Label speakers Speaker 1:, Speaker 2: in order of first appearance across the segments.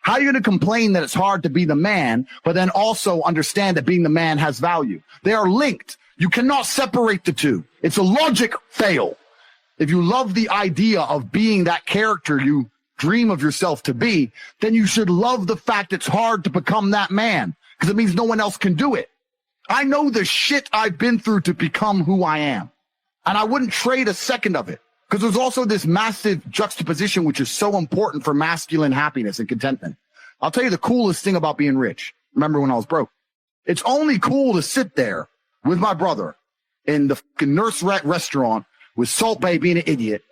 Speaker 1: How are you going to complain that it's hard to be the man, but then also understand that being the man has value? They are linked. You cannot separate the two. It's a logic fail. If you love the idea of being that character you dream of yourself to be, then you should love the fact it's hard to become that man, because it means no one else can do it. I know the shit I've been through to become who I am, and I wouldn't trade a second of it, because there's also this massive juxtaposition which is so important for masculine happiness and contentment. I'll tell you the coolest thing about being rich. Remember when I was broke? It's only cool to sit there with my brother in the fucking Nurse Rat restaurant with Salt Bae being an idiot,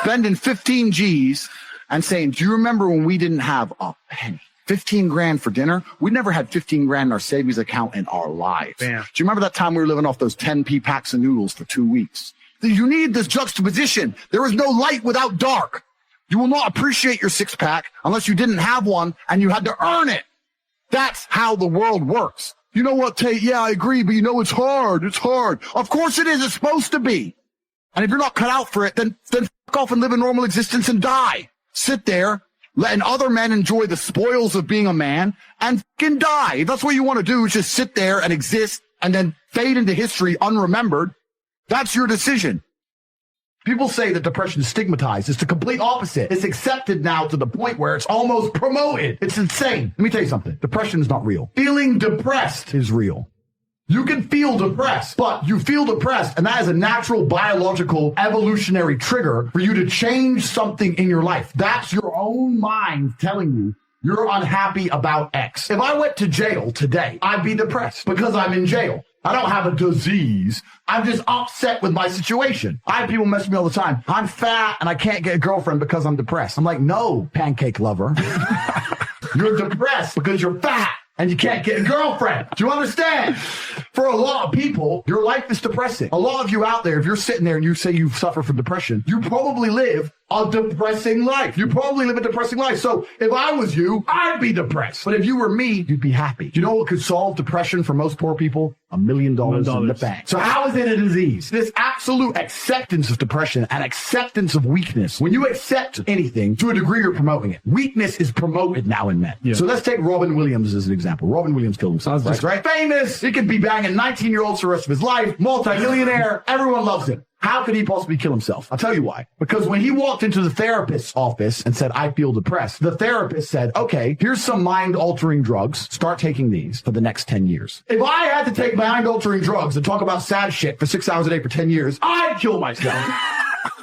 Speaker 1: spending 15 G's and saying, do you remember when we didn't have a penny? 15 grand for dinner? We never had 15 grand in our savings account in our lives. Bam. Do you remember that time we were living off those 10p packs of noodles for 2 weeks? You need this juxtaposition. There is no light without dark. You will not appreciate your six pack unless you didn't have one and you had to earn it. That's how the world works. You know what, Tate? Yeah, I agree, but you know, it's hard. It's hard. Of course it is. It's supposed to be. And if you're not cut out for it, then fuck off and live a normal existence and die. Sit there, letting other men enjoy the spoils of being a man and fucking die. If that's what you want to do, is just sit there and exist and then fade into history unremembered. That's your decision. People say that depression is stigmatized. It's the complete opposite. It's accepted now to the point where it's almost promoted. It's insane. Let me tell you something. Depression is not real. Feeling depressed is real. You can feel depressed, but you feel depressed, and that is a natural biological evolutionary trigger for you to change something in your life. That's your own mind telling you you're unhappy about X. If I went to jail today, I'd be depressed because I'm in jail. I don't have a disease. I'm just upset with my situation. I have people mess with me all the time. I'm fat and I can't get a girlfriend because I'm depressed. I'm like, no, pancake lover. You're depressed because you're fat and you can't get a girlfriend. Do you understand? For a lot of people, your life is depressing. A lot of you out there, if you're sitting there and you say you suffer from depression, you probably live a depressing life. You probably live a depressing life. So if I was you, I'd be depressed. But if you were me, you'd be happy. Do you know what could solve depression for most poor people? $1 million in the bank. So how is it a disease? This absolute acceptance of depression and acceptance of weakness. When you accept anything, to a degree, you're promoting it. Weakness is promoted now in men. Yeah. So let's take Robin Williams as an example. Robin Williams killed himself. Right? Famous. He could be banging 19-year-olds for the rest of his life. Multi-millionaire. Everyone loves him. How could he possibly kill himself? I'll tell you why. Because when he walked into the therapist's office and said, I feel depressed, the therapist said, okay, here's some mind-altering drugs. Start taking these for the next 10 years. If I had to take mind-altering drugs and talk about sad shit for 6 hours a day for 10 years, I'd kill myself.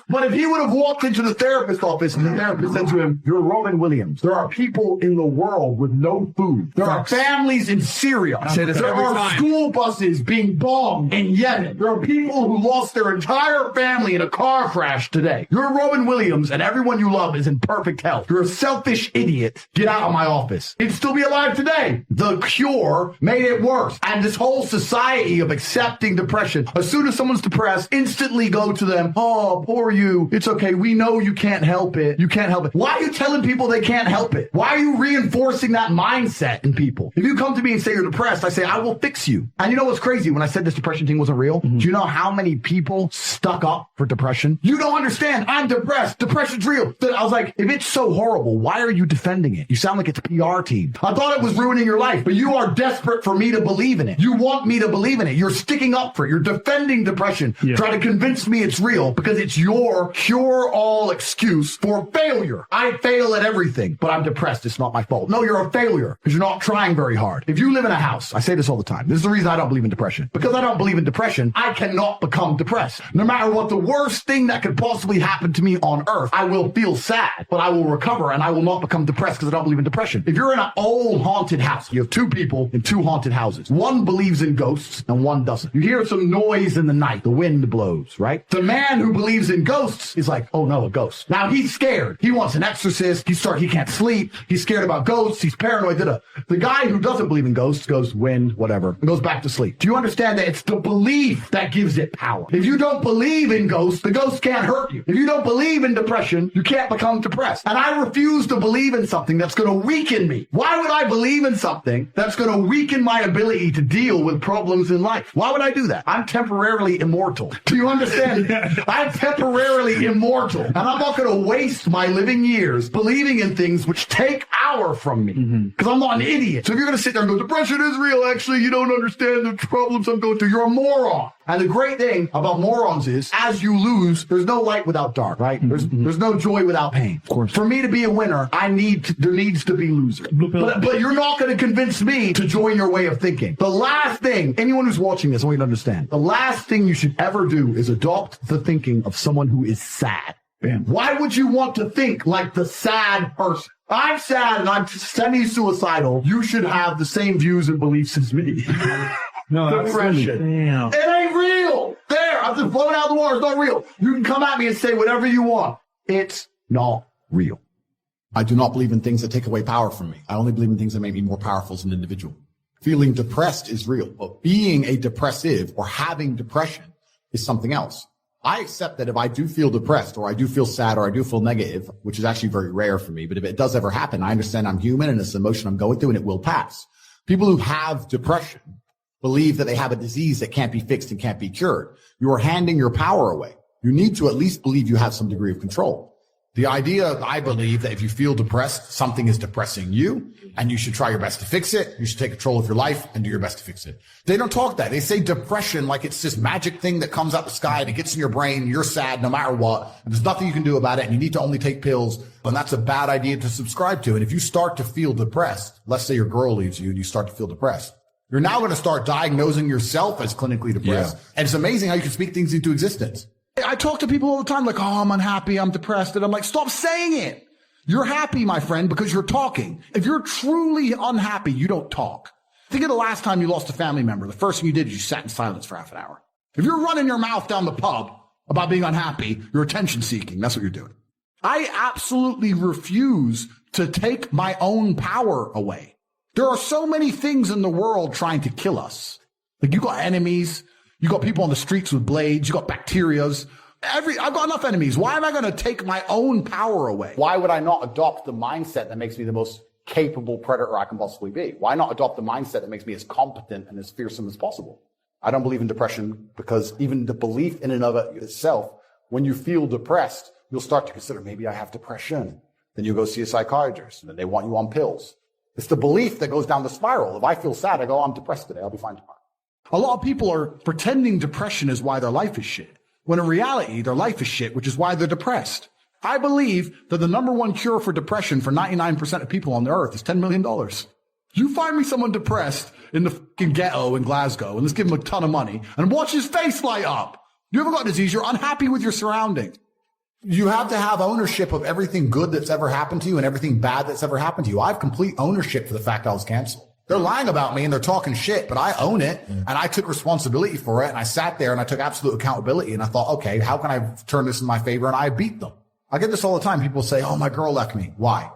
Speaker 1: But if he would have walked into the therapist's office and the therapist said to him, you're Robin Williams. There are people in the world with no food. There are families in Syria. There are school buses being bombed in Yemen. There are people who lost their entire family in a car crash today. You're Robin Williams and everyone you love is in perfect health. You're a selfish idiot. Get out of my office. He'd still be alive today. The cure made it worse. And this whole society of accepting depression, as soon as someone's depressed, instantly go to them, oh, poor you. It's okay. We know you can't help it. You can't help it. Why are you telling people they can't help it? Why are you reinforcing that mindset in people? If you come to me and say you're depressed, I say, I will fix you. And you know what's crazy? When I said this depression thing wasn't real, do you know how many people stuck up for depression? You don't understand. I'm depressed. Depression's real. Then I was like, if it's so horrible, why are you defending it? You sound like it's a PR team. I thought it was ruining your life, but you are desperate for me to believe in it. You want me to believe in it. You're sticking up for it. You're defending depression. Yeah. Trying to convince me it's real because it's your cure-all excuse for failure. I fail at everything, but I'm depressed. It's not my fault. No, you're a failure because you're not trying very hard. If you live in a house, I say this all the time. This is the reason I don't believe in depression. Because I don't believe in depression, I cannot become depressed. No matter what the worst thing that could possibly happen to me on earth, I will feel sad, but I will recover and I will not become depressed because I don't believe in depression. If you're in an old haunted house, you have two people in two haunted houses. One believes in ghosts and one doesn't. You hear some noise in the night. The wind blows, right? The man who believes in ghosts is like, oh no, a ghost. Now he's scared. He wants an exorcist. He can't sleep. He's scared about ghosts. He's paranoid. The guy who doesn't believe in ghosts goes, wind, whatever, and goes back to sleep. Do you understand that it's the belief that gives it power? If you don't believe in ghosts, the ghost can't hurt you. If you don't believe in depression, you can't become depressed. And I refuse to believe in something that's going to weaken me. Why would I believe in something that's going to weaken my ability to deal with problems in life? Why would I do that? I'm temporarily immortal. Do you understand? I'm temporarily immortal. And I'm not going to waste my living years believing in things which take power from me because I'm not an idiot. So if you're going to sit there and go, depression is real, actually, you don't understand the problems I'm going through. You're a moron. And the great thing about morons is, as you lose, there's no light without dark, right? There's no joy without pain. Of course. For me to be a winner, there needs to be losers. But you're not going to convince me to join your way of thinking. The last thing, anyone who's watching this, I want you to understand, the last thing you should ever do is adopt the thinking of someone who is sad. Bam. Why would you want to think like the sad person? I'm sad and I'm semi-suicidal. You should have the same views and beliefs as me. No, depression. It ain't real. There, I've just blown out the water. It's not real. You can come at me and say whatever you want. It's not real. I do not believe in things that take away power from me. I only believe in things that make me more powerful as an individual. Feeling depressed is real, but being a depressive or having depression is something else. I accept that if I do feel depressed or I do feel sad or I do feel negative, which is actually very rare for me, but if it does ever happen, I understand I'm human and it's an emotion I'm going through and it will pass. People who have depression believe that they have a disease that can't be fixed and can't be cured. You are handing your power away. You need to at least believe you have some degree of control. The idea, I believe, that if you feel depressed, something is depressing you, and you should try your best to fix it. You should take control of your life and do your best to fix it. They don't talk that. They say depression like it's this magic thing that comes out the sky and it gets in your brain. You're sad no matter what. And there's nothing you can do about it, and you need to only take pills. And that's a bad idea to subscribe to. And if you start to feel depressed, let's say your girl leaves you and you start to feel depressed, you're now going to start diagnosing yourself as clinically depressed. Yeah. And it's amazing how you can speak things into existence. I talk to people all the time like, oh, I'm unhappy, I'm depressed. And I'm like, stop saying it. You're happy, my friend, because you're talking. If you're truly unhappy, you don't talk. Think of the last time you lost a family member. The first thing you did is you sat in silence for half an hour. If you're running your mouth down the pub about being unhappy, you're attention seeking. That's what you're doing. I absolutely refuse to take my own power away. There are so many things in the world trying to kill us. Like, you got enemies. You got people on the streets with blades. You got bacterias. I've got enough enemies. Why am I going to take my own power away? Why would I not adopt the mindset that makes me the most capable predator I can possibly be? Why not adopt the mindset that makes me as competent and as fearsome as possible? I don't believe in depression because even the belief in and of itself, when you feel depressed, you'll start to consider, maybe I have depression. Then you go see a psychiatrist and then they want you on pills. It's the belief that goes down the spiral. If I feel sad, I go, I'm depressed today. I'll be fine tomorrow. A lot of people are pretending depression is why their life is shit, when in reality, their life is shit, which is why they're depressed. I believe that the number one cure for depression for 99% of people on the earth is $10 million. You find me someone depressed in the fucking ghetto in Glasgow, and let's give him a ton of money, and watch his face light up. You haven't got a disease. You're unhappy with your surroundings. You have to have ownership of everything good that's ever happened to you and everything bad that's ever happened to you. I have complete ownership for the fact I was canceled. They're lying about me and they're talking shit, but I own it and I took responsibility for it. And I sat there and I took absolute accountability and I thought, okay, how can I turn this in my favor? And I beat them. I get this all the time. People say, oh, my girl left me. Why?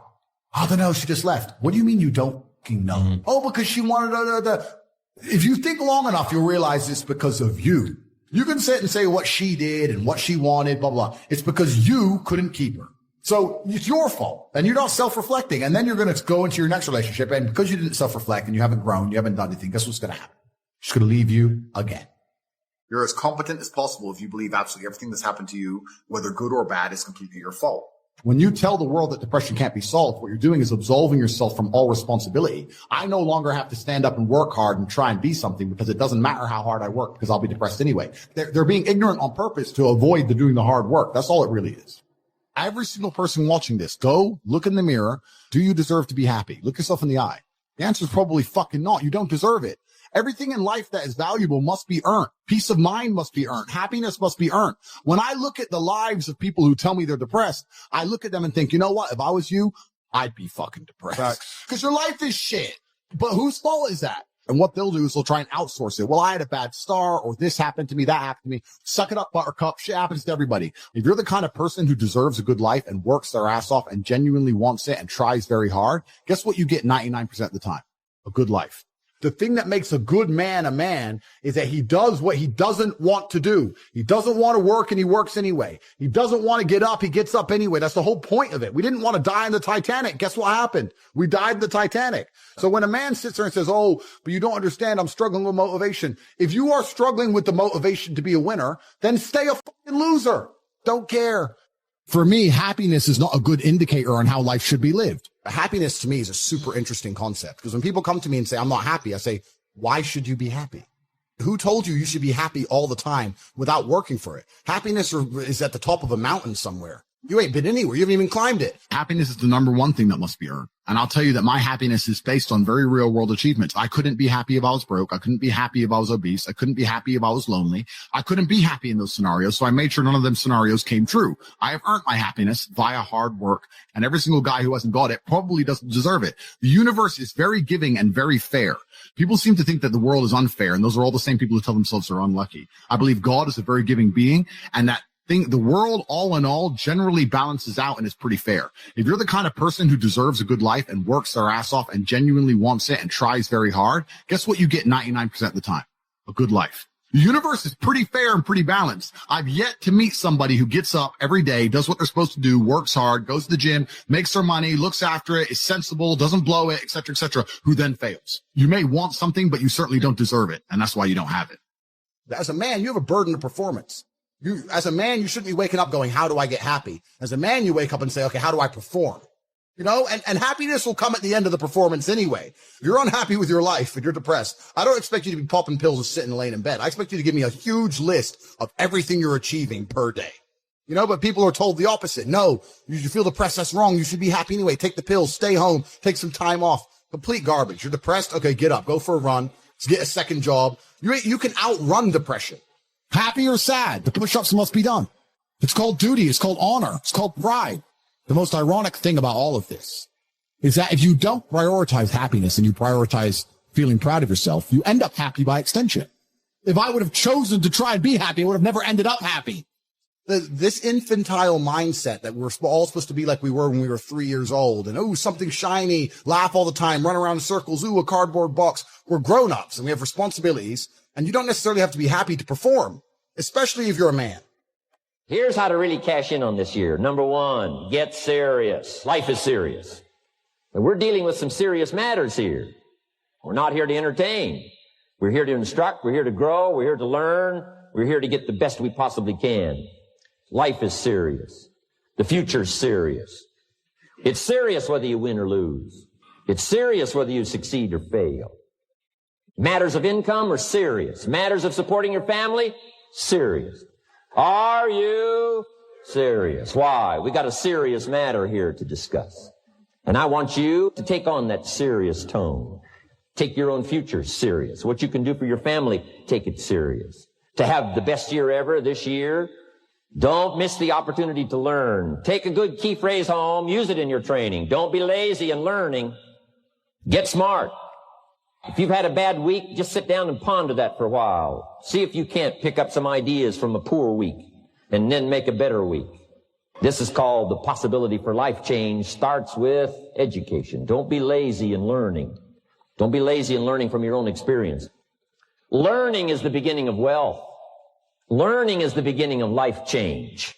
Speaker 1: I don't know. She just left. What do you mean you don't fucking know? Mm-hmm. Oh, because she wanted If you think long enough, you'll realize it's because of you. You can sit and say what she did and what she wanted, blah, blah, blah. It's because you couldn't keep her. So it's your fault and you're not self-reflecting. And then you're going to go into your next relationship. And because you didn't self-reflect and you haven't grown, you haven't done anything, guess what's going to happen? She's going to leave you again. You're as competent as possible if you believe absolutely everything that's happened to you, whether good or bad, is completely your fault. When you tell the world that depression can't be solved, what you're doing is absolving yourself from all responsibility. I no longer have to stand up and work hard and try and be something because it doesn't matter how hard I work because I'll be depressed anyway. They're being ignorant on purpose to avoid doing the hard work. That's all it really is. Every single person watching this, go look in the mirror. Do you deserve to be happy? Look yourself in the eye. The answer is probably fucking not. You don't deserve it. Everything in life that is valuable must be earned. Peace of mind must be earned. Happiness must be earned. When I look at the lives of people who tell me they're depressed, I look at them and think, you know what? If I was you, I'd be fucking depressed. Because your life is shit. But whose fault is that? And what they'll do is they'll try and outsource it. Well, I had a bad start, or this happened to me, that happened to me. Suck it up, buttercup. Shit happens to everybody. If you're the kind of person who deserves a good life and works their ass off and genuinely wants it and tries very hard, guess what you get 99% of the time? A good life. The thing that makes a good man a man is that he does what he doesn't want to do. He doesn't want to work and he works anyway. He doesn't want to get up. He gets up anyway. That's the whole point of it. We didn't want to die in the Titanic. Guess what happened? We died in the Titanic. So when a man sits there and says, oh, but you don't understand, I'm struggling with motivation. If you are struggling with the motivation to be a winner, then stay a fucking loser. Don't care. For me, happiness is not a good indicator on how life should be lived.
Speaker 2: Happiness to me is a super interesting concept, because when people come to me and say, I'm not happy, I say, why should you be happy? Who told you should be happy all the time without working for it? Happiness is at the top of a mountain somewhere. You ain't been anywhere. You haven't even climbed it.
Speaker 1: Happiness is the number one thing that must be earned. And I'll tell you that my happiness is based on very real world achievements. I couldn't be happy if I was broke. I couldn't be happy if I was obese. I couldn't be happy if I was lonely. I couldn't be happy in those scenarios. So I made sure none of them scenarios came true. I have earned my happiness via hard work, and every single guy who hasn't got it probably doesn't deserve it. The universe is very giving and very fair. People seem to think that the world is unfair, and those are all the same people who tell themselves they're unlucky. I believe God is a very giving being, and that the world, all in all, generally balances out and is pretty fair. If you're the kind of person who deserves a good life and works their ass off and genuinely wants it and tries very hard, guess what you get 99% of the time? A good life. The universe is pretty fair and pretty balanced. I've yet to meet somebody who gets up every day, does what they're supposed to do, works hard, goes to the gym, makes their money, looks after it, is sensible, doesn't blow it, etc., who then fails. You may want something, but you certainly don't deserve it, and that's why you don't have it.
Speaker 2: As a man, you have a burden of performance. As a man, you shouldn't be waking up going, how do I get happy? As a man, you wake up and say, okay, how do I perform? You know, and happiness will come at the end of the performance anyway. If you're unhappy with your life and you're depressed, I don't expect you to be popping pills and sitting laying in bed. I expect you to give me a huge list of everything you're achieving per day. You know, but people are told the opposite. No, you feel depressed. That's wrong. You should be happy anyway. Take the pills, stay home, take some time off. Complete garbage. You're depressed. Okay, get up, go for a run, get a second job. You can outrun depression.
Speaker 1: Happy or sad, the push-ups must be done. It's called duty. It's called honor. It's called pride. The most ironic thing about all of this is that if you don't prioritize happiness and you prioritize feeling proud of yourself, you end up happy by extension. If I would have chosen to try and be happy, I would have never ended up happy.
Speaker 2: This infantile mindset that we're all supposed to be like we were when we were 3 years old, and, something shiny, laugh all the time, run around in circles, a cardboard box. We're grown-ups and we have responsibilities, and you don't necessarily have to be happy to perform, especially if you're a man.
Speaker 3: Here's how to really cash in on this year. Number one, get serious. Life is serious. And we're dealing with some serious matters here. We're not here to entertain. We're here to instruct. We're here to grow. We're here to learn. We're here to get the best we possibly can. Life is serious. The future's serious. It's serious whether you win or lose. It's serious whether you succeed or fail. Matters of income are serious. Matters of supporting your family, serious. Are you serious? Why? We got a serious matter here to discuss. And I want you to take on that serious tone. Take your own future serious. What you can do for your family, take it serious. To have the best year ever this year, don't miss the opportunity to learn. Take a good key phrase home, use it in your training. Don't be lazy in learning. Get smart. If you've had a bad week, just sit down and ponder that for a while. See if you can't pick up some ideas from a poor week and then make a better week. This is called the possibility for life change starts with education. Don't be lazy in learning. Don't be lazy in learning from your own experience. Learning is the beginning of wealth. Learning is the beginning of life change.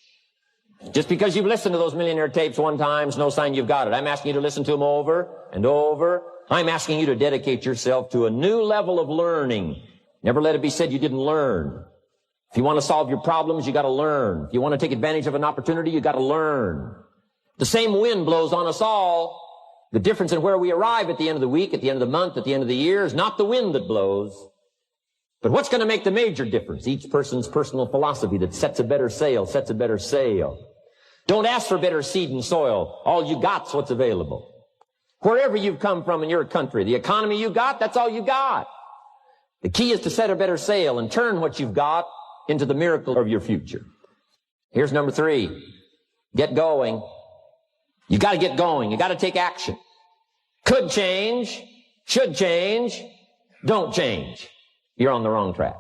Speaker 3: Just because you've listened to those millionaire tapes one time is no sign you've got it. I'm asking you to listen to them over and over. I'm asking you to dedicate yourself to a new level of learning. Never let it be said you didn't learn. If you want to solve your problems, you got to learn. If you want to take advantage of an opportunity, you got to learn. The same wind blows on us all. The difference in where we arrive at the end of the week, at the end of the month, at the end of the year is not the wind that blows. But what's going to make the major difference? Each person's personal philosophy that sets a better sail, sets a better sail. Don't ask for better seed and soil. All you got's what's available. Wherever you've come from in your country, the economy you got, that's all you got. The key is to set a better sail and turn what you've got into the miracle of your future. Here's number 3. Get going. You got to get going. You got to take action. Could change, should change, don't change. You're on the wrong track.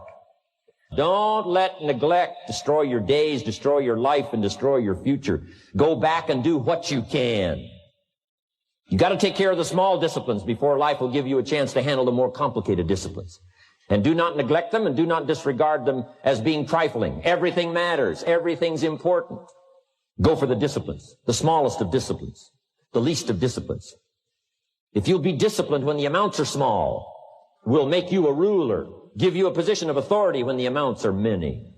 Speaker 3: Don't let neglect destroy your days, destroy your life, and destroy your future. Go back and do what you can. You got to take care of the small disciplines before life will give you a chance to handle the more complicated disciplines. And do not neglect them and do not disregard them as being trifling. Everything matters. Everything's important. Go for the disciplines, the smallest of disciplines, the least of disciplines. If you'll be disciplined when the amounts are small, we'll make you a ruler, give you a position of authority when the amounts are many.